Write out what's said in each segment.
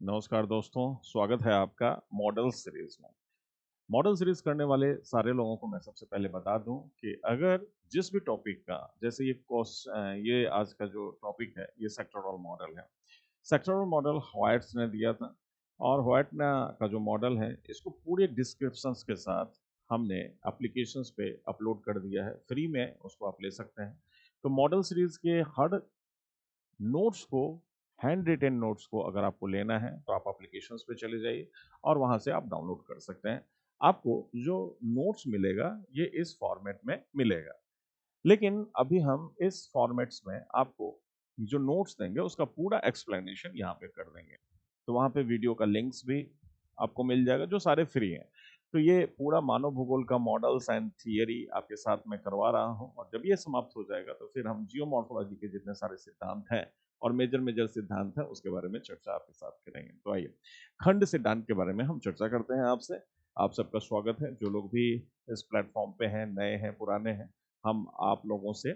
नमस्कार दोस्तों, स्वागत है आपका मॉडल सीरीज में। मॉडल सीरीज करने वाले सारे लोगों को मैं सबसे पहले बता दूं कि अगर जिस भी टॉपिक का, जैसे ये आज का जो टॉपिक है ये सेक्टोरल मॉडल है। सेक्टोरल मॉडल व्हाइट्स ने दिया था और व्हाइट ने का जो मॉडल है इसको पूरे डिस्क्रिप्शंस के साथ हमने एप्लीकेशंस पे अपलोड कर दिया है। फ्री में उसको आप ले सकते हैं। तो मॉडल सीरीज के हर नोट्स को, हैंड रिटेन नोट्स को अगर आपको लेना है तो आप एप्लीकेशंस पे चले जाइए और वहां से आप डाउनलोड कर सकते हैं। आपको जो नोट्स मिलेगा ये इस फॉर्मेट में मिलेगा, लेकिन अभी हम इस फॉर्मेट्स में आपको जो नोट्स देंगे उसका पूरा एक्सप्लेनेशन यहाँ पे कर देंगे। तो वहाँ पे वीडियो का लिंक्स भी आपको मिल जाएगा जो सारे फ्री हैं। तो ये पूरा मानव भूगोल का मॉडल्स एंड थियरी आपके साथ मैं करवा रहा हूँ, और जब ये समाप्त हो जाएगा तो फिर हम जियोमॉर्फोलॉजी के जितने सारे सिद्धांत हैं और मेजर मेजर सिद्धांत हैं उसके बारे में चर्चा आपके साथ करेंगे। तो आइए खंड सिद्धांत के बारे में हम चर्चा करते हैं आपसे। आप सबका स्वागत है। जो लोग भी इस प्लेटफॉर्म पे हैं, नए हैं पुराने हैं, हम आप लोगों से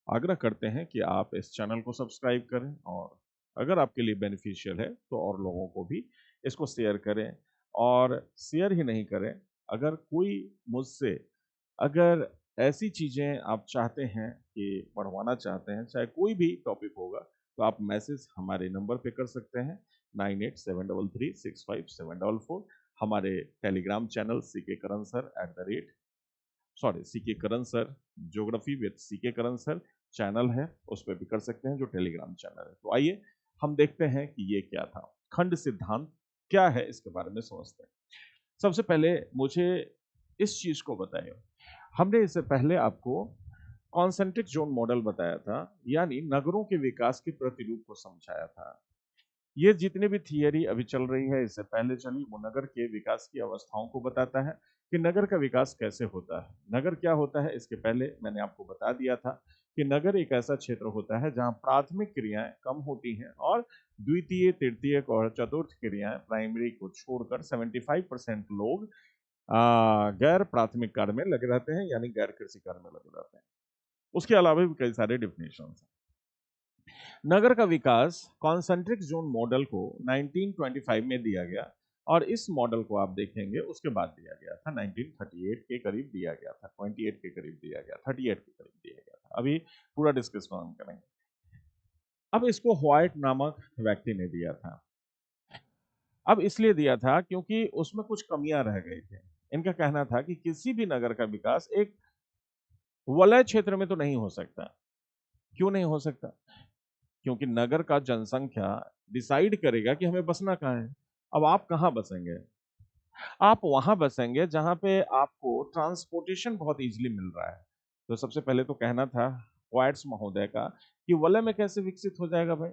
आग्रह करते हैं कि आप इस चैनल को सब्सक्राइब करें, और अगर आपके लिए बेनिफिशियल है तो और लोगों को भी इसको शेयर करें। और शेयर ही नहीं करें, अगर कोई मुझसे अगर ऐसी चीज़ें आप चाहते हैं कि पढ़वाना चाहते हैं, चाहे कोई भी टॉपिक होगा, तो आप मैसेज हमारे नंबर पे कर सकते हैं 9873365744। हमारे Telegram channel CK Karan sir CK Karan sir geography with CK Karan sir channel है, उस पर भी कर सकते हैं जो टेलीग्राम चैनल है। तो आइए हम देखते हैं कि ये क्या था, खंड सिद्धांत क्या है, इसके बारे में समझते हैं। सबसे पहले मुझे इस चीज को बताइए, हमने इससे पहले आपको कॉन्सेंट्रिक जोन मॉडल बताया था, यानी नगरों के विकास के प्रतिरूप को समझाया था। ये जितनी भी थियरी अभी चल रही है, इससे पहले चली, वो नगर के विकास की अवस्थाओं को बताता है कि नगर का विकास कैसे होता है। नगर क्या होता है, इसके पहले मैंने आपको बता दिया था कि नगर एक ऐसा क्षेत्र होता है जहां प्राथमिक क्रियाएं कम होती हैं और द्वितीय, तृतीयक और चतुर्थ क्रियाएं, प्राइमरी को छोड़कर 75% लोग गैर प्राथमिक कार्य में लगे रहते हैं, यानी गैर कृषि कार्य में लगे रहते हैं। उसके अलावा भी कई सारे डिफिनेशन हैं। नगर का विकास कॉन्सेंट्रिक जोन मॉडल को 1925 में दिया गया, और इस मॉडल को आप देखेंगे उसके बाद दिया गया था 1938 के करीब दिया गया था, 28 के करीब दिया गया, 38 के करीब दिया गया था। अभी पूरा डिस्कशन हम करेंगे। अब इसको व्हाइट नामक व्यक्ति ने दिया था। अब इसलिए दिया था क्योंकि उसमें कुछ कमियां रह गई थी। इनका कहना था कि किसी भी नगर का विकास एक वलय क्षेत्र में तो नहीं हो सकता। क्यों नहीं हो सकता? क्योंकि नगर का जनसंख्या डिसाइड करेगा कि हमें बसना कहाँ है। अब आप कहाँ बसेंगे? आप वहां बसेंगे जहां पे आपको ट्रांसपोर्टेशन बहुत इजीली मिल रहा है। तो सबसे पहले तो कहना था वाइट्स महोदय का कि वलय में कैसे विकसित हो जाएगा भाई।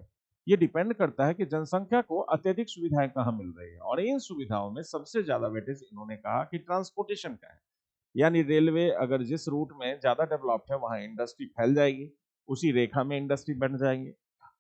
ये डिपेंड करता है कि जनसंख्या को अत्यधिक सुविधाएं कहाँ मिल रही है, और इन सुविधाओं में सबसे ज्यादा वेटेज इन्होंने कहा कि ट्रांसपोर्टेशन का है। यानी रेलवे अगर जिस रूट में ज्यादा डेवलप्ड है वहां इंडस्ट्री फैल जाएगी, उसी रेखा में इंडस्ट्री बन जाएंगे।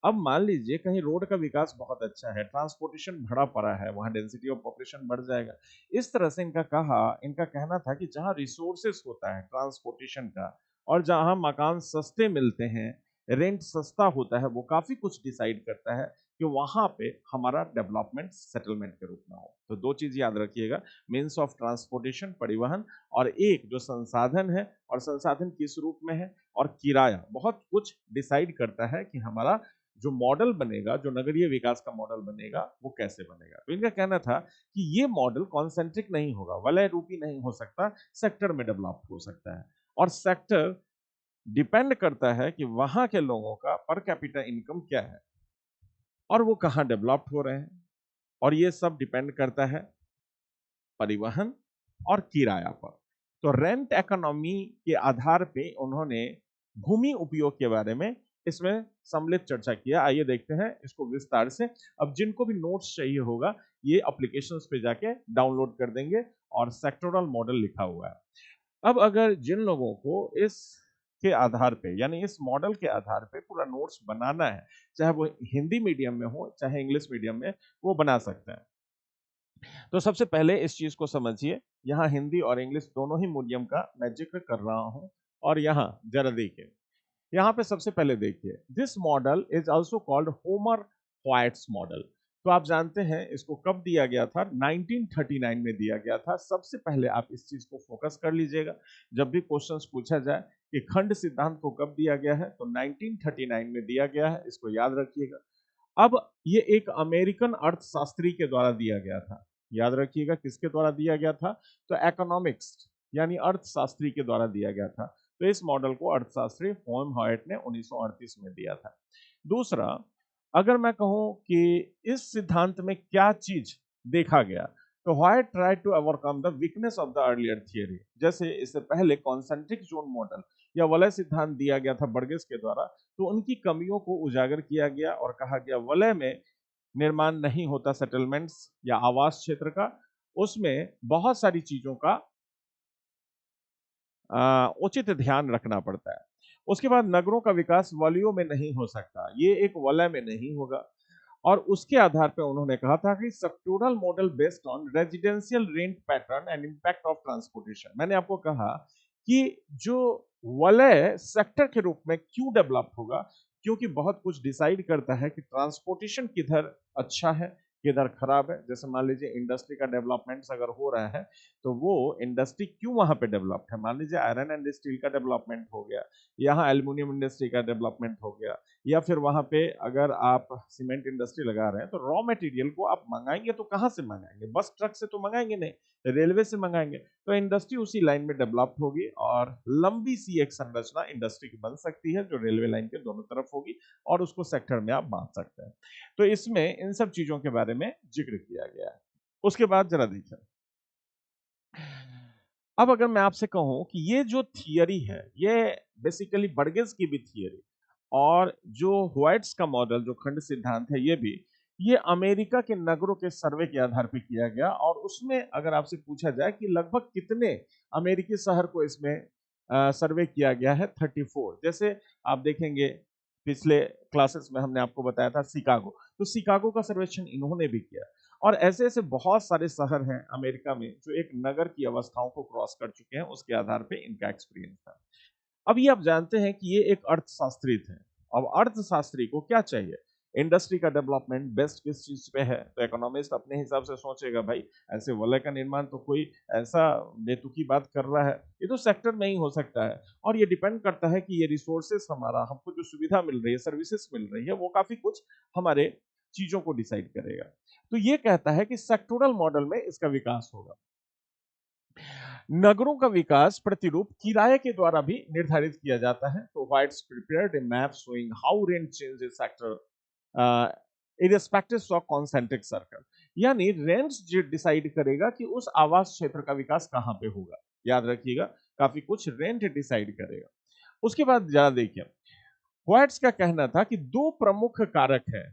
अब मान लीजिए कहीं रोड का विकास बहुत अच्छा है, ट्रांसपोर्टेशन भरा पड़ा है, वहां डेंसिटी ऑफ पॉपुलेशन बढ़ जाएगा। इस तरह से इनका कहना था कि जहां रिसोर्सेस होता है ट्रांसपोर्टेशन का, और जहां मकान सस्ते मिलते हैं, रेंट सस्ता होता है, वो काफी कुछ डिसाइड करता है कि वहां पे हमारा डेवलपमेंट सेटलमेंट के रूप में हो। तो दो चीज याद रखिएगा, मीन्स ऑफ ट्रांसपोर्टेशन, परिवहन, और एक जो संसाधन है, और संसाधन किस रूप में है, और किराया बहुत कुछ डिसाइड करता है कि हमारा जो मॉडल बनेगा, जो नगरीय विकास का मॉडल बनेगा, वो कैसे बनेगा। तो इनका कहना था कि ये मॉडल कॉन्सेंट्रिक नहीं होगा, वलय रूपी नहीं हो सकता, सेक्टर में डेवलप हो सकता है। और सेक्टर डिपेंड करता है कि वहां के लोगों का पर कैपिटा इनकम क्या है और वो कहाँ डेवलप्ड हो रहे हैं, और ये सब डिपेंड करता है परिवहन और किराया पर। तो रेंट इकोनॉमी के आधार पे उन्होंने भूमि उपयोग के बारे में इसमें सम्मिलित चर्चा किया। आइए देखते हैं इसको विस्तार से। अब जिनको भी नोट्स चाहिए होगा, ये एप्लीकेशंस पे जाके डाउनलोड कर देंगे, और सेक्टोरल मॉडल लिखा हुआ है। अब अगर जिन लोगों को इस के आधार पे, यानी इस मॉडल के आधार पे पूरा नोट्स बनाना है, चाहे वो हिंदी मीडियम में हो चाहे इंग्लिश मीडियम में, वो बना सकते हैं। तो सबसे पहले इस चीज को समझिए, यहाँ हिंदी और इंग्लिश दोनों ही मीडियम का मैं जिक्र कर रहा हूं। और यहाँ जरा देखिए, यहां पे सबसे पहले देखिए, this model is also called Homer whites model. तो आप जानते हैं इसको कब दिया गया था? 1939 में दिया गया था। सबसे पहले आप इस चीज को फोकस कर लीजिएगा, जब भी क्वेश्चंस पूछा जाए कि खंड सिद्धांत को कब दिया गया है, तो 1939 में दिया गया है, इसको याद रखिएगा। अब ये एक अमेरिकन अर्थशास्त्री के द्वारा दिया गया था। याद रखिएगा किसके द्वारा दिया गया था? तो इकोनॉमिक्स यानी अर्थशास्त्री के द्वारा दिया गया था। तो इस मॉडल को अर्थशास्त्री होम हॉयट ने 1938 में दिया था। दूसरा, अगर मैं कहूं कि इस सिद्धांत में क्या चीज देखा गया, तो white try to overcome the weakness of the earlier theory. जैसे इससे पहले कॉन्सेंट्रिक जोन मॉडल या वलय सिद्धांत दिया गया था बर्गेस के द्वारा, तो उनकी कमियों को उजागर किया गया और कहा गया वलय में निर्माण नहीं होता सेटलमेंट्स या आवास क्षेत्र का, उसमें बहुत सारी चीजों का उचित ध्यान रखना पड़ता है। उसके बाद नगरों का विकास वलयों में नहीं हो सकता, ये एक वलय में नहीं होगा। और उसके आधार पर उन्होंने कहा था कि sectoral model based on residential rent pattern and impact of transportation. मैंने आपको कहा कि जो वलय सेक्टर के रूप में क्यों डेवलप होगा, क्योंकि बहुत कुछ डिसाइड करता है कि ट्रांसपोर्टेशन किधर अच्छा है किधर खराब है। जैसे मान लीजिए इंडस्ट्री का डेवलपमेंट अगर हो रहा है, तो वो इंडस्ट्री क्यों वहां पे डेवलप्ड है। मान लीजिए आयरन एंड स्टील का डेवलपमेंट हो गया, यहाँ एल्यूमिनियम इंडस्ट्री का डेवलपमेंट हो गया, या फिर वहां पे अगर आप सीमेंट इंडस्ट्री लगा रहे हैं, तो रॉ मटेरियल को आप मंगाएंगे तो कहां से मंगाएंगे? बस ट्रक से तो मंगाएंगे नहीं, रेलवे से मंगाएंगे। तो इंडस्ट्री उसी लाइन में डेवलप होगी और लंबी सी एक संरचना इंडस्ट्री की बन सकती है, जो रेलवे लाइन के दोनों तरफ होगी और उसको सेक्टर में आप बांट सकते हैं। तो इसमें इन सब चीजों के बारे में जिक्र किया गया है। उसके बाद जरा देखिए, अब अगर मैं आपसे कहूं कि ये जो थियरी है, ये बेसिकली बर्गेस की भी थियरी, और जो व्हाइट्स का मॉडल जो खंड सिद्धांत है, ये अमेरिका के नगरों के सर्वे के आधार पर किया गया। और उसमें अगर आपसे पूछा जाए कि लगभग कितने अमेरिकी शहर को इसमें सर्वे किया गया है, 34। जैसे आप देखेंगे पिछले क्लासेस में हमने आपको बताया था शिकागो, तो शिकागो का सर्वेक्षण इन्होंने भी किया। और ऐसे ऐसे बहुत सारे शहर हैं अमेरिका में जो एक नगर की अवस्थाओं को क्रॉस कर चुके हैं, उसके आधार पे इनका एक्सपीरियंस था। अब ये आप जानते हैं कि ये एक अर्थशास्त्री थे। अब अर्थशास्त्री को क्या चाहिए? इंडस्ट्री का डेवलपमेंट बेस्ट किस चीज पे है? तो इकोनॉमिस्ट अपने हिसाब से सोचेगा, भाई ऐसे वलय का निर्माण तो कोई ऐसा बेतुकी बात कर रहा है, ये तो सेक्टर में ही हो सकता है। और ये डिपेंड करता है कि ये रिसोर्सेस हमारा, हमको जो सुविधा मिल रही है, सर्विसेज मिल रही है, वो काफी कुछ हमारे चीजों को डिसाइड करेगा। तो ये कहता है कि सेक्टोरल मॉडल में इसका विकास होगा। नगरों का विकास प्रतिरूप किराए के द्वारा भी निर्धारित किया जाता है। तो whites prepared A map showing how rent changes sector irrespective of concentric circle. यानी रेंट्स जो डिसाइड करेगा कि उस आवास क्षेत्र का विकास कहां पे होगा। याद रखिएगा, काफी कुछ रेंट डिसाइड करेगा। उसके बाद जरा देखिए, व्हाइट्स का कहना था कि दो प्रमुख कारक है।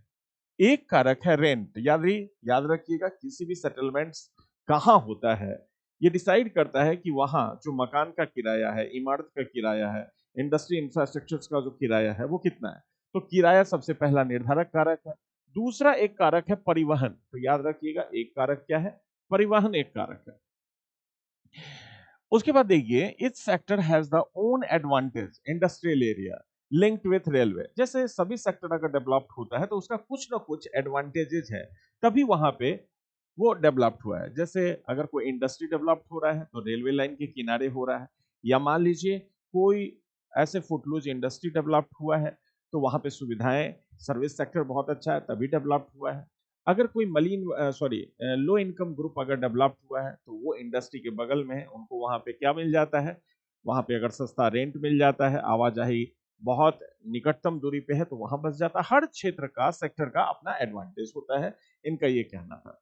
एक कारक है रेंट, याद रखिएगा, किसी भी सेटलमेंट्स कहां होता है, ये डिसाइड करता है कि वहां जो मकान का किराया है, इमारत का किराया है, इंडस्ट्री इंफ्रास्ट्रक्चर का जो किराया है, वो कितना है। तो किराया सबसे पहला निर्धारक कारक है। दूसरा एक कारक है परिवहन। तो याद रखिएगा, एक कारक क्या है? परिवहन एक कारक है। उसके बाद देखिए, etch sector has the own advantage industrial area linked with railway. जैसे सभी सेक्टर अगर डेवलप्ड होता है तो उसका कुछ ना कुछ एडवांटेजेस है, तभी वहां पे वो डेवलप्ड हुआ है। जैसे अगर कोई इंडस्ट्री डेवलप्ड हो रहा है तो रेलवे लाइन के किनारे हो रहा है, या मान लीजिए कोई ऐसे फुटलूज इंडस्ट्री डेवलप्ड हुआ है तो वहां पे सुविधाएं, सर्विस सेक्टर बहुत अच्छा है, तभी डेवलप्ड हुआ है। अगर कोई लो इनकम ग्रुप अगर डेवलप्ड हुआ है तो वो इंडस्ट्री के बगल में है, उनको वहां पे क्या मिल जाता है? वहां पे अगर सस्ता रेंट मिल जाता है, आवाजाही बहुत निकटतम दूरी पे है तो वहां बस जाता है। हर क्षेत्र का, सेक्टर का अपना एडवांटेज होता है, इनका ये कहना था।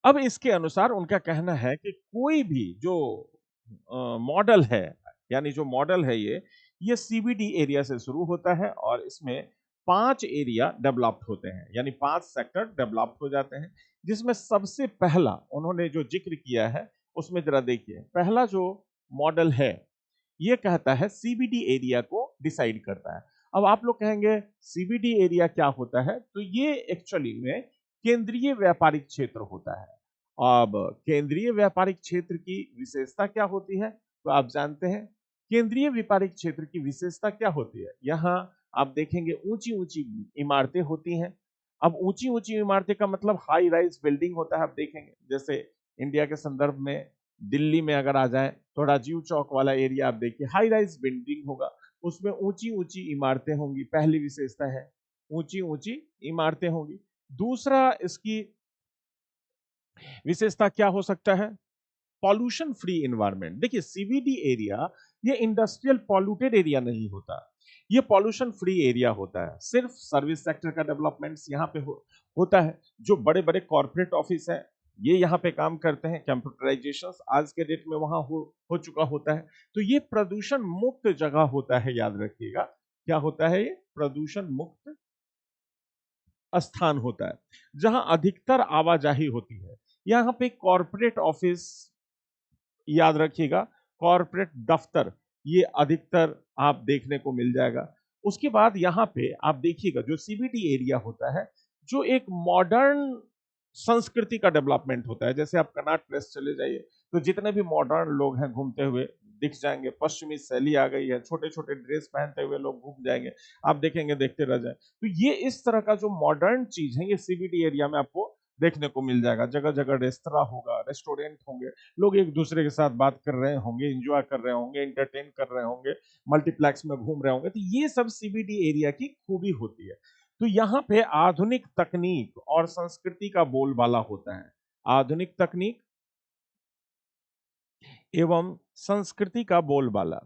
अब इसके अनुसार उनका कहना है कि कोई भी जो मॉडल है, यानी जो मॉडल है ये सीबीडी एरिया से शुरू होता है और इसमें 5 एरिया डेवलप्ड होते हैं, यानी 5 सेक्टर डेवलप्ड हो जाते हैं। जिसमें सबसे पहला उन्होंने जो जिक्र किया है, उसमें जरा देखिए, पहला जो मॉडल है ये कहता है सीबीडी एरिया को डिसाइड करता है। अब आप लोग कहेंगे सीबीडी एरिया क्या होता है? तो ये एक्चुअली में केंद्रीय व्यापारिक क्षेत्र होता है। अब केंद्रीय व्यापारिक क्षेत्र की विशेषता क्या होती है? तो आप जानते हैं केंद्रीय व्यापारिक क्षेत्र की विशेषता क्या होती है? यहाँ आप देखेंगे ऊंची ऊंची इमारतें होती हैं। अब ऊंची ऊंची इमारतें का मतलब हाई राइज बिल्डिंग होता है। आप देखेंगे जैसे इंडिया के संदर्भ में दिल्ली में अगर आ जाए तो राजीव चौक वाला एरिया आप देखिए, हाई राइज बिल्डिंग होगा, उसमें ऊंची ऊंची इमारतें होंगी, पहली विशेषता है, ऊंची ऊंची इमारतें होंगी। दूसरा इसकी विशेषता क्या हो सकता है? Pollution free environment. देखिए सीबीडी एरिया ये इंडस्ट्रियल पॉल्यूटेड एरिया नहीं होता, ये पॉल्यूशन फ्री एरिया होता है। सिर्फ सर्विस सेक्टर का डेवलपमेंट्स यहाँ पे होता है। जो बड़े बड़े कॉर्पोरेट ऑफिस है ये यहाँ पे काम करते हैं, कंप्यूटराइजेशन आज के डेट में वहां हो चुका होता है। तो ये प्रदूषण मुक्त जगह होता है, याद रखिएगा। क्या होता है? ये प्रदूषण मुक्त स्थान होता है जहां अधिकतर आवाजाही होती है। यहाँ पे कॉर्पोरेट ऑफिस, याद रखिएगा, कॉर्पोरेट दफ्तर, ये अधिकतर आप देखने को मिल जाएगा। उसके बाद यहाँ पे आप देखिएगा जो सीबीडी एरिया होता है, जो एक मॉडर्न संस्कृति का डेवलपमेंट होता है। जैसे आप कनॉट प्लेस चले जाइए तो जितने भी मॉडर्न लोग हैं घूमते हुए दिख जाएंगे, पश्चिमी शैली आ गई है, छोटे छोटे ड्रेस पहनते हुए लोग घूम जाएंगे, आप देखेंगे, देखते रह जाए। तो ये इस तरह का जो मॉडर्न चीज है ये सीबीडी एरिया में आपको देखने को मिल जाएगा। जगह जगह रेस्तरा होगा, रेस्टोरेंट होंगे, लोग एक दूसरे के साथ बात कर रहे होंगे, एंजॉय कर रहे होंगे, एंटरटेन कर रहे होंगे, मल्टीप्लेक्स में घूम रहे होंगे। तो ये सब सीबीडी एरिया की खूबी होती है। तो यहाँ पे आधुनिक तकनीक और संस्कृति का बोलबाला होता है। आधुनिक तकनीक एवं संस्कृति का बोलबाला।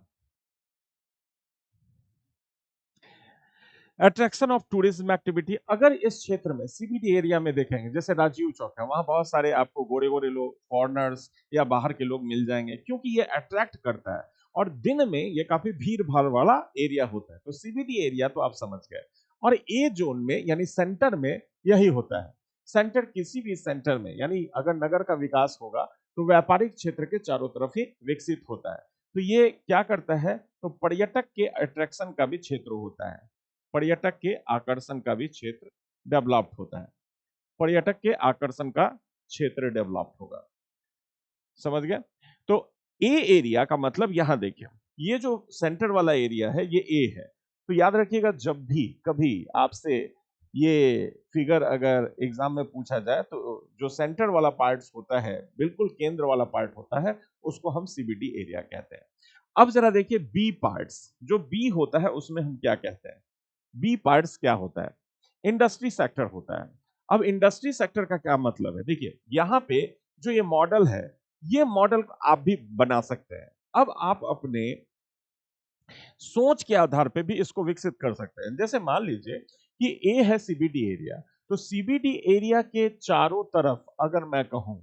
Attraction of tourism activity. अगर इस क्षेत्र में सीबीडी एरिया में देखेंगे, जैसे राजीव चौक है, वहां बहुत सारे आपको गोरे गोरे लोग, फॉरेनर्स या बाहर के लोग मिल जाएंगे, क्योंकि ये अट्रैक्ट करता है और दिन में ये काफी भीड़ भाड़ वाला एरिया होता है। तो सीबीडी एरिया तो आप समझ गए। और ए जोन में यानी सेंटर में यही होता है। सेंटर, किसी भी सेंटर में, यानी अगर नगर का विकास होगा तो व्यापारिक क्षेत्र के चारों तरफ ही विकसित होता है। तो ये क्या करता है? तो पर्यटक के अट्रैक्शन का भी क्षेत्र होता है, पर्यटक के आकर्षण का भी क्षेत्र डेवलप्ड होता है। पर्यटक के आकर्षण का क्षेत्र डेवलप्ड होगा, समझ गए? तो ए एरिया का मतलब यहां देखिए, ये जो सेंटर वाला एरिया है ये ए है। तो याद रखिएगा जब भी कभी आपसे ये फिगर अगर एग्जाम में पूछा जाए तो जो सेंटर वाला पार्ट होता है, बिल्कुल केंद्र वाला पार्ट होता है, उसको हम सीबीडी एरिया कहते हैं। अब जरा देखिए बी पार्ट्स, जो बी होता है उसमें हम क्या कहते हैं? बी पार्ट्स क्या होता है? इंडस्ट्री सेक्टर होता है। अब इंडस्ट्री सेक्टर का क्या मतलब है? देखिए यहाँ पे जो ये मॉडल है, ये मॉडल आप भी बना सकते हैं। अब आप अपने सोच के आधार पे भी इसको विकसित कर सकते हैं। जैसे मान लीजिए कि ए है सीबीडी एरिया, तो सीबीडी एरिया के चारों तरफ अगर मैं कहूं,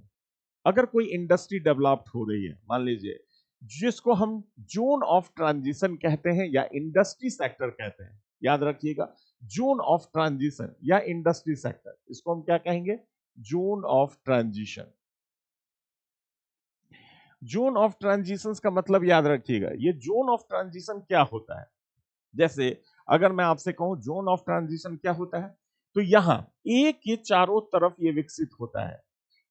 अगर कोई इंडस्ट्री डेवलप हो रही है, मान लीजिए, जिसको हम जोन ऑफ ट्रांजिशन कहते हैं या इंडस्ट्री सेक्टर कहते हैं, याद रखिएगा, जोन ऑफ ट्रांजिशन या इंडस्ट्री सेक्टर, इसको हम क्या कहेंगे? Zone of transition. Zone of transition का मतलब याद रखिएगा, ये जोन ऑफ ट्रांजिशन क्या होता है? जैसे अगर मैं आपसे कहूं जोन ऑफ ट्रांजिशन क्या होता है, तो यहां ए के चारों तरफ ये विकसित होता है।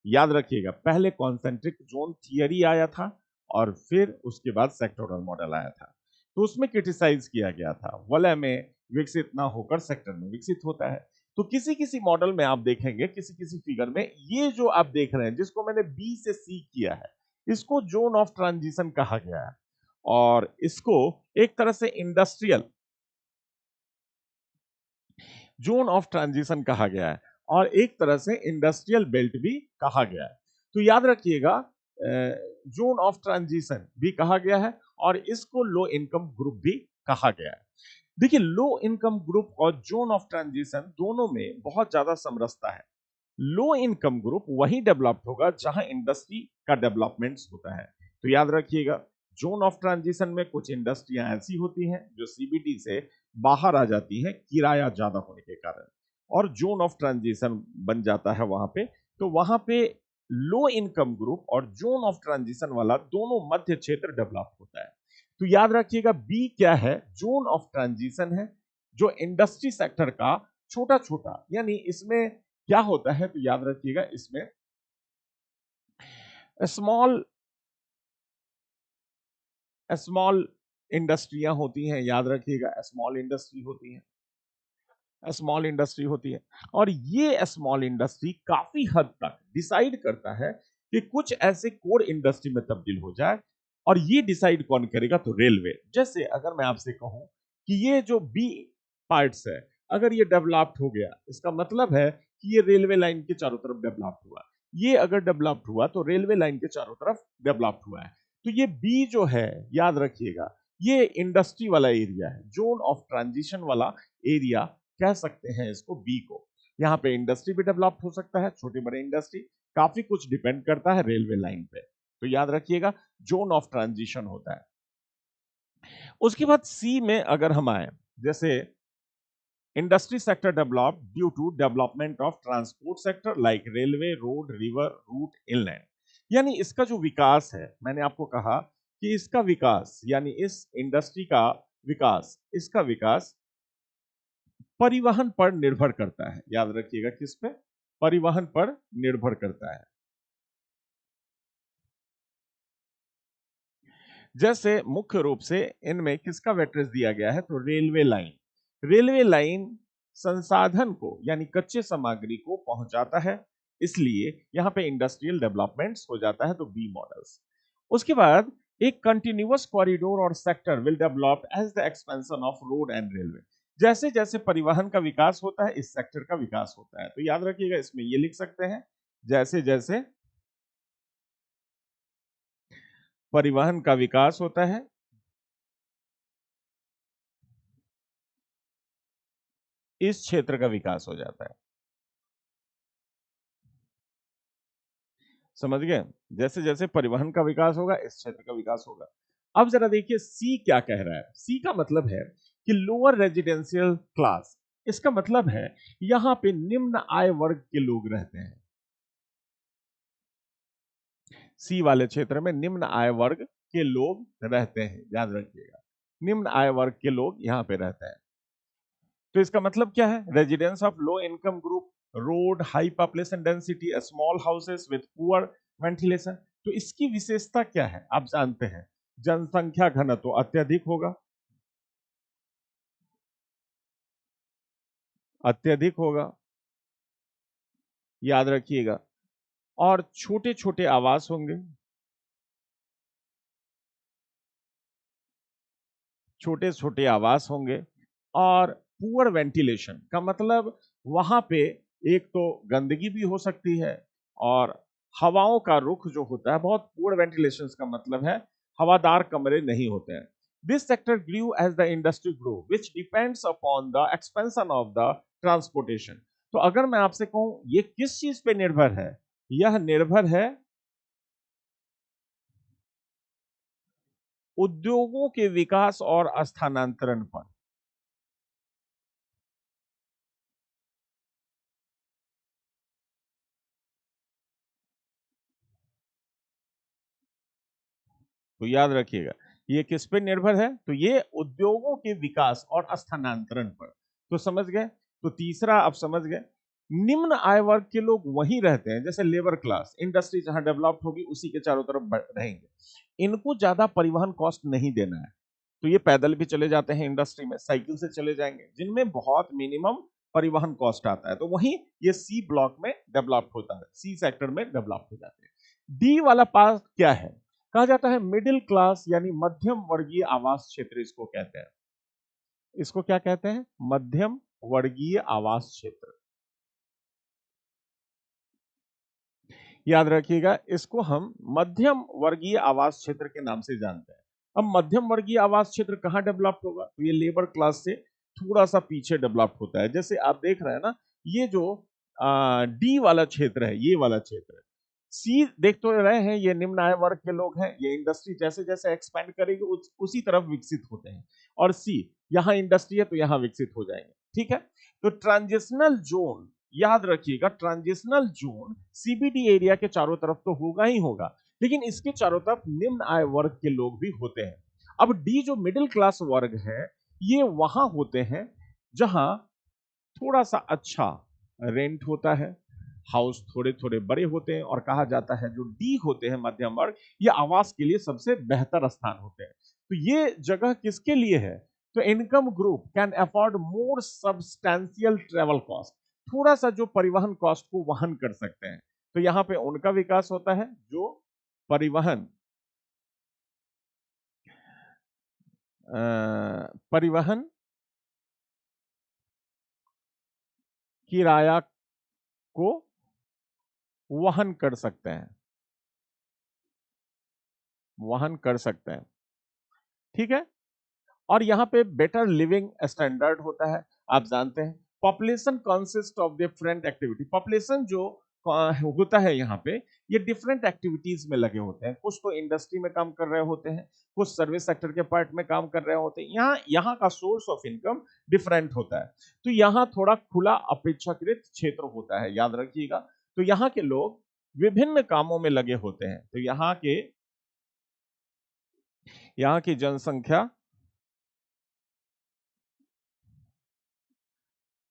याद रखिएगा पहले कॉन्सेंट्रिक जोन थियरी आया था और फिर उसके बाद सेक्टोरल मॉडल आया था। तो उसमें क्रिटिसाइज किया गया था वलय में विकसित ना होकर सेक्टर में विकसित होता है। तो किसी किसी मॉडल में आप देखेंगे, किसी किसी फिगर में, ये जो आप देख रहे हैं जिसको मैंने बी से सी किया है, इसको जोन ऑफ ट्रांजिशन कहा गया है। और इसको एक तरह से इंडस्ट्रियल जोन ऑफ ट्रांजिशन कहा गया है और एक तरह से इंडस्ट्रियल बेल्ट भी कहा गया है। तो याद रखिएगा जोन ऑफ ट्रांजिशन भी कहा गया है और इसको लो इनकम ग्रुप भी कहा गया है। देखिए लो इनकम ग्रुप और जोन ऑफ ट्रांजिशन दोनों में बहुत ज्यादा समरसता है। लो इनकम ग्रुप वही डेवलप्ड होगा जहां इंडस्ट्री का डेवलपमेंट होता है। तो याद रखिएगा जोन ऑफ ट्रांजिशन में कुछ इंडस्ट्रियां ऐसी होती हैं जो सीबीडी से बाहर आ जाती हैं किराया ज्यादा होने के कारण, और जोन ऑफ ट्रांजिशन बन जाता है वहां पे। तो वहां पे लो इनकम ग्रुप और जोन ऑफ ट्रांजिशन वाला दोनों मध्य क्षेत्र डेवलप होता है। तो याद रखिएगा बी क्या है? जोन ऑफ ट्रांजिशन है, जो इंडस्ट्री सेक्टर का छोटा छोटा, यानी इसमें क्या होता है? तो याद रखिएगा इसमें स्मॉल स्मॉल इंडस्ट्रियां होती हैं, याद रखिएगा स्मॉल इंडस्ट्री होती है, स्मॉल इंडस्ट्री होती है। और ये स्मॉल इंडस्ट्री काफी हद तक डिसाइड करता है कि कुछ ऐसे कोर इंडस्ट्री में तब्दील हो जाए। और ये डिसाइड कौन करेगा? तो रेलवे। जैसे अगर मैं आपसे कहूं कि ये जो बी पार्ट्स है, अगर ये डेवलप्ड हो गया, इसका मतलब है कि ये रेलवे लाइन के चारों तरफ डेवलप्ड हुआ। ये अगर डेवलप्ड हुआ तो रेलवे लाइन के चारों तरफ डेवलप्ड हुआ है। तो ये बी जो है, याद रखिएगा, ये इंडस्ट्री वाला एरिया है, जोन ऑफ ट्रांजिशन वाला एरिया कह सकते हैं इसको बी को। यहाँ पे इंडस्ट्री भी डेवलप हो सकता है, छोटे बड़े इंडस्ट्री, काफी कुछ डिपेंड करता है रेलवे लाइन पे। तो याद रखिएगा जोन ऑफ ट्रांजिशन होता है। उसके बाद सी में अगर हम आए, जैसे industry sector develop due to development of transport sector like railway, road, river, route, inland. यानी इसका जो विकास है, मैंने आपको कहा कि इसका विकास यानी इस इंडस्ट्री का विकास, इसका विकास परिवहन पर निर्भर करता है। याद रखिएगा किस पे? परिवहन पर निर्भर करता है। जैसे मुख्य रूप से इनमें किसका वेट्रेस दिया गया है? तो रेलवे लाइन। रेलवे लाइन संसाधन को यानी कच्चे सामग्री को पहुंचाता है, इसलिए यहां पे इंडस्ट्रियल डेवलपमेंट्स हो जाता है, तो बी मॉडल्स। उसके बाद एक कंटिन्यूअस कॉरिडोर और sector will develop as the expansion of road and railway. जैसे जैसे परिवहन का विकास होता है, इस सेक्टर का विकास होता है। तो याद रखिएगा, इसमें ये लिख सकते हैं, जैसे जैसे परिवहन का विकास होता है, इस क्षेत्र का विकास हो जाता है। समझ गए? जैसे जैसे परिवहन का विकास होगा, इस क्षेत्र का विकास होगा। अब जरा देखिए सी क्या कह रहा है। सी का मतलब है कि लोअर रेजिडेंशियल क्लास। इसका मतलब है यहां पे निम्न आय वर्ग के लोग रहते हैं। सी वाले क्षेत्र में निम्न आय वर्ग के लोग रहते हैं, याद रखिएगा, निम्न आय वर्ग के लोग यहां पे रहते हैं। तो इसका मतलब क्या है? Residence of low income group, road, high population density, small houses with poor ventilation. तो इसकी विशेषता क्या है? आप जानते हैं, जनसंख्या घनत्व अत्यधिक होगा, अत्यधिक होगा, याद रखिएगा। और छोटे छोटे आवास होंगे, छोटे छोटे आवास होंगे। और पुअर वेंटिलेशन का मतलब वहां पे एक तो गंदगी भी हो सकती है, और हवाओं का रुख जो होता है बहुत, पुअर वेंटिलेशन का मतलब है हवादार कमरे नहीं होते हैं। This sector grew as the industry grow which depends upon the expansion of the transportation. तो अगर मैं आपसे कहूं ये किस चीज पे निर्भर है? यह निर्भर है उद्योगों के विकास और स्थानांतरण पर। तो याद रखिएगा, ये किस पे निर्भर है? तो ये उद्योगों के विकास और स्थानांतरण पर। तो समझ गए? तो तीसरा आप समझ गए, निम्न आय वर्ग के लोग वहीं रहते हैं, जैसे लेबर क्लास, इंडस्ट्री जहां डेवलप्ड होगी उसी के चारों तरफ रहेंगे। इनको ज्यादा परिवहन कॉस्ट नहीं देना है, तो ये पैदल भी चले जाते हैं इंडस्ट्री में, साइकिल से चले जाएंगे, जिनमें बहुत मिनिमम परिवहन कॉस्ट आता है। तो वहीं ये सी ब्लॉक में डेवलप होता है, सी सेक्टर में डेवलप हो जाते हैं। डी वाला पार्ट क्या है? कहा जाता है मिडिल क्लास यानी मध्यम वर्गीय आवास क्षेत्र, इसको कहते हैं। इसको क्या कहते हैं? मध्यम वर्गीय आवास क्षेत्र। याद रखिएगा, इसको हम मध्यम वर्गीय आवास क्षेत्र के नाम से जानते हैं। अब मध्यम वर्गीय आवास क्षेत्र कहां डेवलप होगा? तो ये लेबर क्लास से थोड़ा सा पीछे डेवलप होता है। जैसे आप देख रहे हैं ना, ये जो डी वाला क्षेत्र है, ये वाला क्षेत्र, सी देख तो रहे हैं, ये निम्न आय वर्ग के लोग हैं, ये इंडस्ट्री जैसे जैसे एक्सपेंड करेगी उसी तरफ विकसित होते हैं। और सी, यहां इंडस्ट्री है तो यहां विकसित हो जाएंगे। ठीक है? तो ट्रांजिशनल जोन, याद रखिएगा, ट्रांजिशनल जोन सीबीडी एरिया के चारों तरफ तो होगा ही होगा, लेकिन इसके चारों तरफ निम्न आय वर्ग के लोग भी होते हैं। अब डी जो मिडिल क्लास वर्ग है, ये वहां होते हैं जहां थोड़ा सा अच्छा रेंट होता है, हाउस थोड़े थोड़े बड़े होते हैं, और कहा जाता है जो डी होते हैं मध्यम वर्ग, ये आवास के लिए सबसे बेहतर स्थान होते हैं। तो ये जगह किसके लिए है? तो income group can afford more substantial travel cost, थोड़ा सा जो परिवहन कॉस्ट को वहन कर सकते हैं। तो यहां पे उनका विकास होता है जो परिवहन परिवहन किराया को वहन कर सकते हैं, वहन कर सकते हैं। ठीक है। और यहाँ पे बेटर लिविंग स्टैंडर्ड होता है। आप जानते हैं population consist of different activity, population जो होता है यहाँ पे, ये डिफरेंट एक्टिविटीज में लगे होते हैं। कुछ तो इंडस्ट्री में काम कर रहे होते हैं, कुछ सर्विस सेक्टर के पार्ट में काम कर रहे होते हैं। यहाँ यहाँ का सोर्स ऑफ इनकम डिफरेंट होता है। तो यहाँ थोड़ा खुला अपेक्षाकृत क्षेत्र होता है, याद रखिएगा। तो यहाँ के लोग विभिन्न कामों में लगे होते हैं। तो यहाँ की जनसंख्या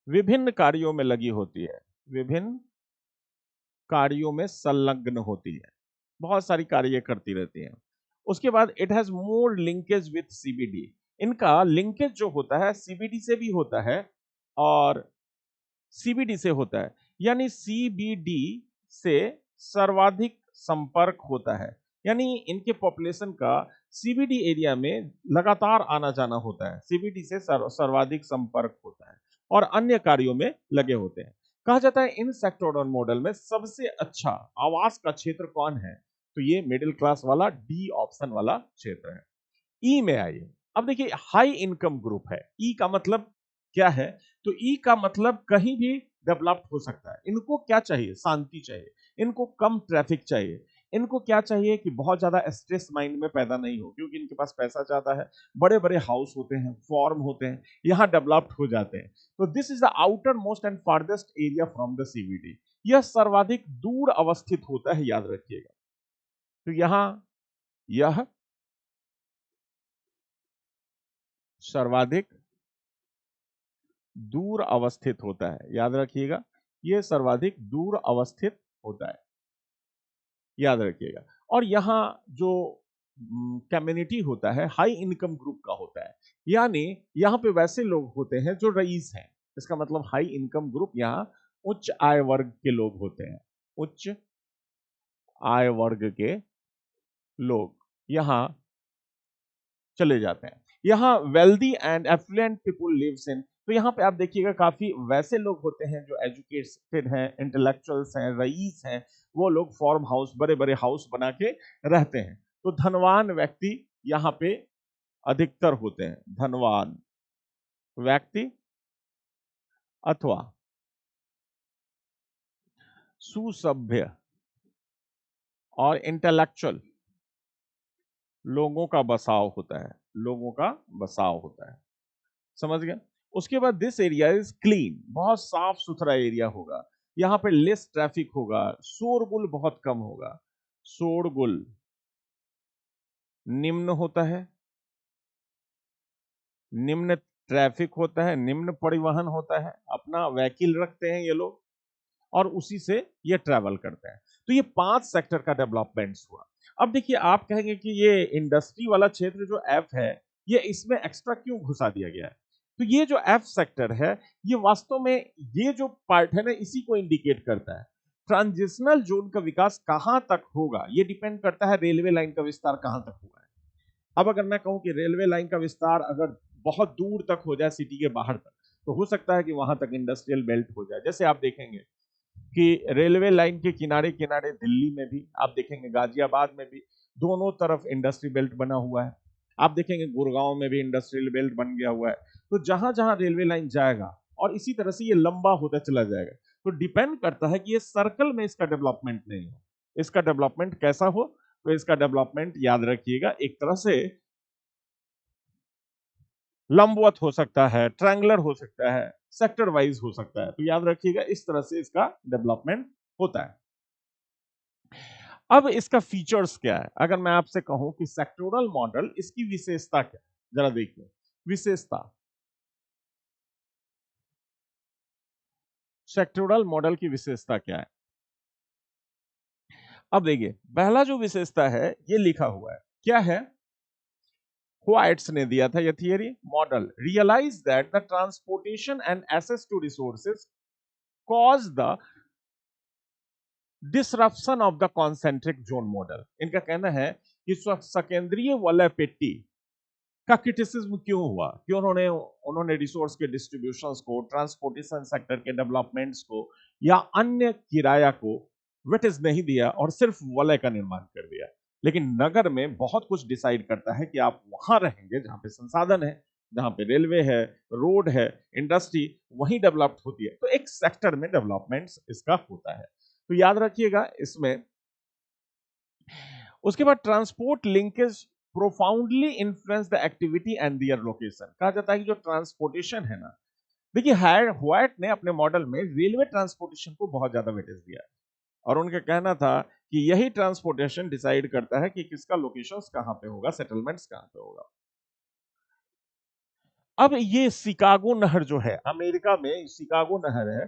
विभिन्न कार्यों में लगी होती है, विभिन्न कार्यों में संलग्न होती है, बहुत सारी कार्य करती रहती है। उसके बाद it has more linkage with CBD, इनका लिंकेज जो होता है सीबीडी से भी होता है और सीबीडी से होता है, यानी सीबीडी से सर्वाधिक संपर्क होता है। यानी इनके पॉपुलेशन का सीबीडी एरिया में लगातार आना जाना होता है, सीबीडी से सर्वाधिक संपर्क होता है और अन्य कार्यों में लगे होते हैं। कहा जाता है इन सेक्टोरल मॉडल में सबसे अच्छा आवास का क्षेत्र कौन है? तो ये मिडिल क्लास वाला डी ऑप्शन वाला क्षेत्र है। ई में आइए। अब देखिए हाई इनकम ग्रुप है, ई का मतलब क्या है? तो ई का मतलब कहीं भी डेवलप्ड हो सकता है। इनको क्या चाहिए? शांति चाहिए, इनको कम ट्रैफिक चाहिए, इनको क्या चाहिए कि बहुत ज्यादा स्ट्रेस माइंड में पैदा नहीं हो, क्योंकि इनके पास पैसा ज्यादा है, बड़े बड़े हाउस होते हैं, फॉर्म होते हैं, यहाँ डेवलप्ड हो जाते हैं। तो this is the outer most and farthest area from the CBD, यह सर्वाधिक दूर अवस्थित होता है, याद रखिएगा। तो यहां यह सर्वाधिक दूर अवस्थित होता है, याद रखिएगा, यह सर्वाधिक दूर अवस्थित होता है, याद रखिएगा। और यहाँ जो कम्युनिटी होता है हाई इनकम ग्रुप का होता है, यानी यहाँ पे वैसे लोग होते हैं जो रईस हैं। इसका मतलब हाई इनकम ग्रुप यहाँ उच्च आय वर्ग के लोग होते हैं, उच्च आय वर्ग के लोग यहाँ चले जाते हैं। यहाँ wealthy and affluent people lives in, तो यहाँ पे आप देखिएगा काफी वैसे लोग होते हैं जो एजुकेटेड हैं, इंटेलेक्चुअल्स हैं, रईस हैं, वो लोग फॉर्म हाउस, बड़े बड़े हाउस बना के रहते हैं। तो धनवान व्यक्ति यहाँ पे अधिकतर होते हैं, धनवान व्यक्ति अथवा सुसभ्य और इंटेलेक्चुअल लोगों का बसाव होता है, लोगों का बसाव होता है। समझ गए? उसके बाद दिस एरिया इज क्लीन, बहुत साफ सुथरा एरिया होगा, यहाँ पे लेस ट्रैफिक होगा, शोरगुल बहुत कम होगा। शोरगुल निम्न होता है, निम्न ट्रैफिक होता है, निम्न परिवहन होता है, अपना व्हीकल रखते हैं ये लोग और उसी से ये ट्रैवल करते हैं। तो ये 5 सेक्टर का डेवलपमेंट्स हुआ। अब देखिए आप कहेंगे कि ये इंडस्ट्री वाला क्षेत्र जो एफ है, ये इसमें एक्स्ट्रा क्यों घुसा दिया गया है? तो ये जो एफ सेक्टर है, ये वास्तव में ये जो पार्ट है ना, इसी को इंडिकेट करता है। ट्रांजिशनल जोन का विकास कहां तक होगा, ये डिपेंड करता है रेलवे लाइन का विस्तार कहां तक हुआ है। अब अगर मैं कहूं कि रेलवे लाइन का विस्तार अगर बहुत दूर तक हो जाए, सिटी के बाहर तक, तो हो सकता है कि वहां तक इंडस्ट्रियल बेल्ट हो जाए। जैसे आप देखेंगे कि रेलवे लाइन के किनारे किनारे दिल्ली में भी, आप देखेंगे गाजियाबाद में भी, दोनों तरफ इंडस्ट्री बेल्ट बना हुआ है। आप देखेंगे गुड़गांव में भी इंडस्ट्रियल बेल्ट बन गया हुआ है। तो जहां जहां रेलवे लाइन जाएगा और इसी तरह से ये लंबा होता चला जाएगा। तो डिपेंड करता है कि ये सर्कल में इसका डेवलपमेंट नहीं हो, इसका डेवलपमेंट कैसा हो। तो इसका डेवलपमेंट याद रखिएगा एक तरह से लंबवत हो सकता है, ट्रायंगुलर हो सकता है, सेक्टर वाइज हो सकता है। तो याद रखिएगा इस तरह से इसका डेवलपमेंट होता है। अब इसका फीचर्स क्या है? अगर मैं आपसे कहूं कि सेक्टोरल मॉडल, इसकी विशेषता क्या है, जरा देखिए। विशेषता, सेक्टोरल मॉडल की विशेषता क्या है? अब देखिए पहला जो विशेषता है ये लिखा हुआ है, क्या है? व्हाइट्स ने दिया था ये theory model, realise that the transportation and access to resources cause the disruption of the concentric zone model. इनका कहना है कि सकेंद्रीय वलय पेटी का क्रिटिसिज्म क्यों हुआ, क्यों उन्होंने रिसोर्स के डिस्ट्रीब्यूशंस को, ट्रांसपोर्टेशन सेक्टर के डेवलपमेंट्स को या अन्य किराया को वेटेज नहीं दिया और सिर्फ वलय का निर्माण कर दिया। लेकिन नगर में बहुत कुछ डिसाइड करता है कि आप वहां रहेंगे जहां पे संसाधन है, जहां पे रेलवे है, रोड है, इंडस्ट्री वहीं डेवलप्ड होती है। तो एक सेक्टर में डेवलपमेंट्स इसका होता है, तो याद रखिएगा इसमें। उसके बाद transport linkage profoundly influence the activity and their location. कहा जाता है कि जो ट्रांसपोर्टेशन है ना, देखिए व्हाइट ने अपने मॉडल में रेलवे ट्रांसपोर्टेशन को बहुत ज्यादा वेटेज दिया और उनका कहना था कि यही ट्रांसपोर्टेशन डिसाइड करता है कि किसका लोकेशन कहां पे होगा, सेटलमेंट्स कहां पे होगा। अब ये शिकागो नहर जो है, अमेरिका में शिकागो नहर है,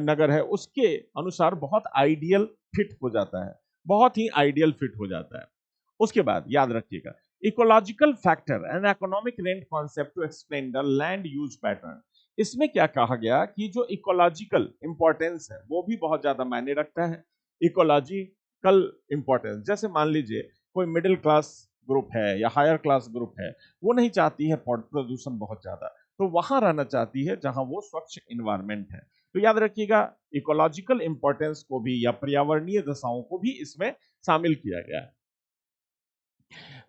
नगर है, उसके अनुसार बहुत आइडियल फिट हो जाता है, बहुत ही आइडियल फिट हो जाता है। उसके बाद याद रखिएगा ecological factor and economic rent concept to explain the land use pattern. इसमें क्या कहा गया कि जो इकोलॉजिकल इंपॉर्टेंस है वो भी बहुत ज्यादा मायने रखता है। इकोलॉजिकल इंपॉर्टेंस, जैसे मान लीजिए कोई मिडिल क्लास ग्रुप है या हायर क्लास ग्रुप है, वो नहीं चाहती है प्रदूषण बहुत ज्यादा, तो वहां रहना चाहती है जहां वो स्वच्छ इन्वायरमेंट है। तो याद रखिएगा इकोलॉजिकल इंपॉर्टेंस को भी या पर्यावरणीय दशाओं को भी इसमें शामिल किया गया है।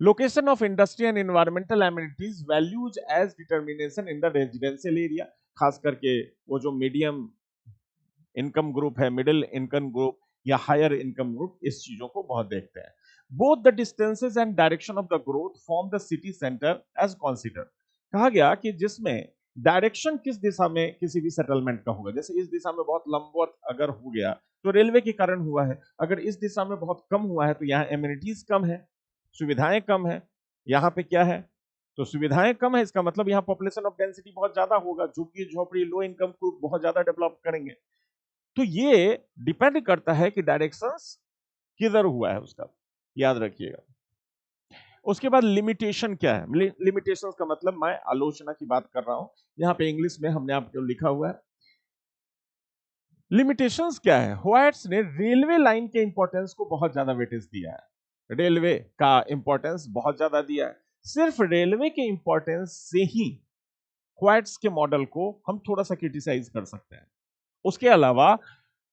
Location of industry and environmental amenities values as determination in the residential area. खास करके वो जो मीडियम इनकम ग्रुप है, मिडिल इनकम ग्रुप या हायर इनकम ग्रुप, इस चीजों को बहुत देखते हैं। Both the distances and direction of the growth form the city centre as consider. कहा गया कि जिसमें डायरेक्शन किस दिशा में किसी भी सेटलमेंट का होगा, जैसे इस दिशा में बहुत लंबवत अगर हो गया तो रेलवे के कारण हुआ है, अगर इस दिशा में बहुत कम हुआ है तो यहाँ एमिनिटीज कम है, सुविधाएं कम है। यहाँ पे क्या है, तो सुविधाएं कम है, इसका मतलब यहाँ पॉपुलेशन ऑफ डेंसिटी बहुत ज्यादा होगा, झुग्गी झोपड़ी लो इनकम ग्रुप बहुत ज्यादा डेवलप करेंगे। तो ये डिपेंड करता है कि डायरेक्शंस किधर हुआ है उसका, याद रखिएगा। उसके बाद लिमिटेशन क्या है, लिमिटेशंस का मतलब मैं आलोचना की बात कर रहा हूं, यहां पे इंग्लिश में हमने आपको लिखा हुआ है। लिमिटेशंस क्या है, व्हाइट्स ने रेलवे लाइन के इंपॉर्टेंस को बहुत ज्यादा वेटेज दिया है, रेलवे का इंपॉर्टेंस बहुत ज्यादा दिया है। सिर्फ रेलवे के इंपॉर्टेंस से ही व्हाइट्स के मॉडल को हम थोड़ा सा क्रिटिसाइज कर सकते हैं। उसके अलावा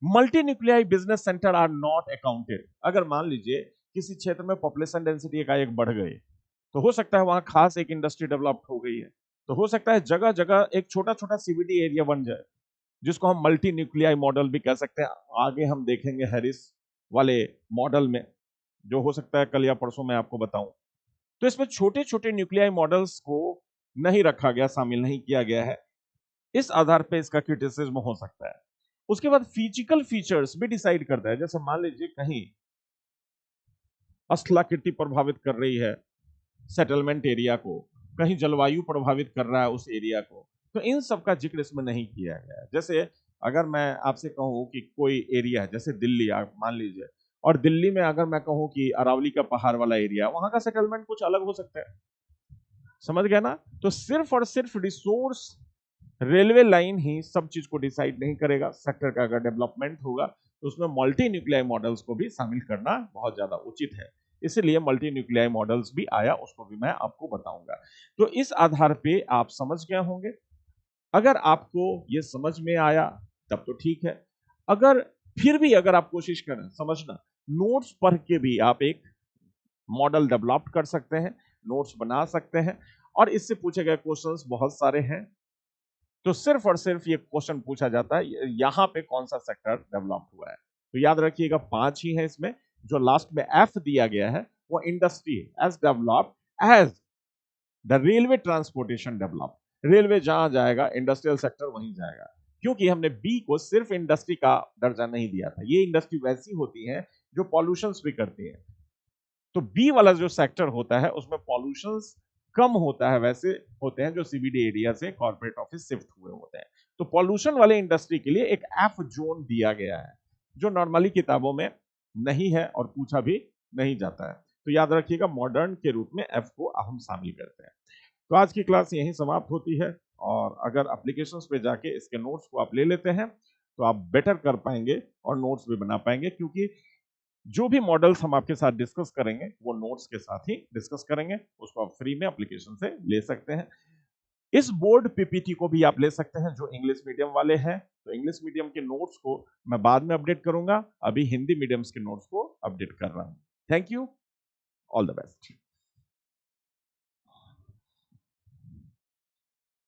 multi nuclei business centre are not accounted. अगर मान लीजिए किसी क्षेत्र में पॉपुलेशन डेंसिटी एकाएक बढ़ गई, तो हो सकता है वहां खास एक इंडस्ट्री डेवलप हो गई है, तो हो सकता है जगह जगह एक छोटा छोटा सीबीडी एरिया बन जाए, जिसको हम मल्टी न्यूक्लियाई मॉडल भी कह सकते हैं। आगे हम देखेंगे हैरिस वाले मॉडल में, जो हो सकता है कल या परसों मैं आपको बताऊं। तो इसमें छोटे छोटे न्यूक्लियाई मॉडल्स को नहीं रखा गया, शामिल नहीं किया गया है, इस आधार पे इसका क्रिटिसिज्म हो सकता है। उसके बाद फिजिकल फीचर्स भी डिसाइड करता है, जैसे मान लीजिए कहीं स्थलाकृति प्रभावित कर रही है सेटलमेंट एरिया को, कहीं जलवायु प्रभावित कर रहा है उस एरिया को, तो इन सब का जिक्र इसमें नहीं किया गया है। जैसे अगर मैं आपसे कहूं कि कोई एरिया है जैसे दिल्ली, आप मान लीजिए, और दिल्ली में अगर मैं कहूं कि अरावली का पहाड़ वाला एरिया, वहां का सेटलमेंट कुछ अलग हो सकता है, समझ गया ना। तो सिर्फ और सिर्फ रिसोर्स रेलवे लाइन ही सब चीज को डिसाइड नहीं करेगा। सेक्टर का अगर डेवलपमेंट होगा तो उसमें मल्टी न्यूक्लियाई मॉडल्स को भी शामिल करना बहुत ज्यादा उचित है, इसलिए मल्टी न्यूक्लियाई मॉडल्स भी आया, उसको भी मैं आपको बताऊंगा। तो इस आधार पे आप समझ गए होंगे। अगर आपको ये समझ में आया तब तो ठीक है, अगर फिर भी अगर आप कोशिश करें समझना, नोट्स पढ़ के भी आप एक मॉडल डेवलप कर सकते हैं, नोट्स बना सकते हैं, और इससे पूछे गए क्वेश्चंस बहुत सारे हैं। तो सिर्फ और सिर्फ ये क्वेश्चन पूछा जाता है यहां पे कौन सा सेक्टर डेवलप हुआ है, तो याद रखिएगा 5 ही है इसमें। जो लास्ट में एफ दिया गया है वो industry as develop as the railway transportation develop. Railway जहां जाएगा इंडस्ट्रियल सेक्टर वहीं जाएगा, क्योंकि हमने बी को सिर्फ इंडस्ट्री का दर्जा नहीं दिया था। ये इंडस्ट्री वैसी होती है जो पॉल्यूशन भी करती है, तो बी वाला जो सेक्टर होता है उसमें पॉल्यूशन कम होता है, वैसे होते हैं जो सीबीडी एरिया से कॉर्पोरेट ऑफिस शिफ्ट हुए होते हैं। तो पॉल्यूशन वाले इंडस्ट्री के लिए एक एफ जोन दिया गया है, जो नॉर्मली किताबों में नहीं है और पूछा भी नहीं जाता है। तो याद रखिएगा मॉडर्न के रूप में एफ को हम शामिल करते हैं। तो आज की क्लास यहीं समाप्त होती है, और अगर एप्लीकेशंस पे जाके इसके नोट्स को आप ले लेते हैं तो आप बेटर कर पाएंगे और नोट्स भी बना पाएंगे, क्योंकि जो भी मॉडल्स हम आपके साथ डिस्कस करेंगे वो नोट्स के साथ ही डिस्कस करेंगे, उसको आप फ्री में एप्लीकेशन से ले सकते हैं। इस बोर्ड पीपीटी को भी आप ले सकते हैं जो इंग्लिश मीडियम वाले हैं। तो इंग्लिश मीडियम के नोट्स को मैं बाद में अपडेट करूंगा, अभी हिंदी मीडियम्स के नोट्स को अपडेट कर रहा हूं। Thank you, all the best.